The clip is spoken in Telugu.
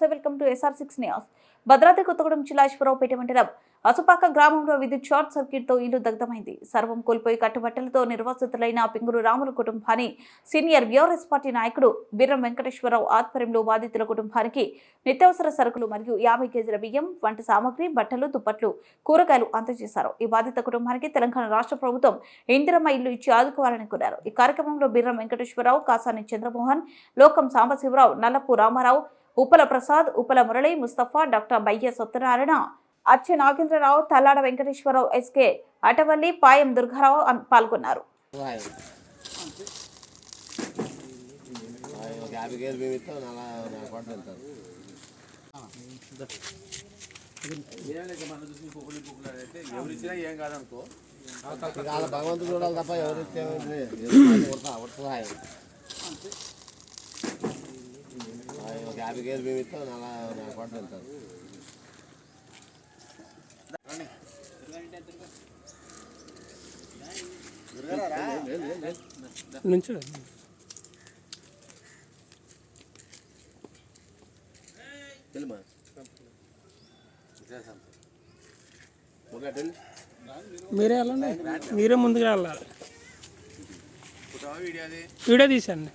నమస్తే, welcome to SR6 news. Bhadradri Kothagudem జిల్లా ఈశ్వరరావుపేట మండలం అసుపాక గ్రామంలో విద్యుత్ షార్ట్ సర్క్యూట్ తో ఇల్లు దగ్ధమైంది. సర్వం కోల్పోయి కట్టుబట్టలతో నిర్వాసితులైన పింగురు రాముల కుటుంబాన్ని సీనియర్ బీఆర్ఎస్ పార్టీ నాయకుడు బిర్రం వెంకటేశ్వరరావు ఆధ్వర్యంలో బాధితుల కుటుంబానికి నిత్యావసర సరుకులు మరియు 50 కేజీల బియ్యం, వంట సామాగ్రి, బట్టలు, దుప్పట్లు, కూరగాయలు అందజేశారు. ఈ బాధిత కుటుంబానికి తెలంగాణ రాష్ట్ర ప్రభుత్వం ఇందిరమ్మ ఇల్లు ఇచ్చి ఆదుకోవాలని కోరారు. ఈ కార్యక్రమంలో బిర్రం వెంకటేశ్వరరావు, కాసాని చంద్రమోహన్, లోకం సాంబశివరావు, నల్లపు రామారావు, ఉప్పల ప్రసాద్, ఉప్పల మురళి, ముస్తఫా, డాక్టర్ బయ్య సత్యనారాయణ, అచ్చె నాగేంద్రరావు, తల్లాడ వెంకటేశ్వరరావు, ఎస్కే అటవల్లి, పాయం దుర్గారావు పాల్గొన్నారు. భగవంతుడు చూడాలి తప్ప ఎవరిస్తే సహాయం 50 కేజీలు మేము ఇస్తాం, నా కొట్టు వెళ్తాను. నుంచి మీరే వెళ్ళండి, మీరే ముందుకు వెళ్ళాలి. వీడియో తీసండి.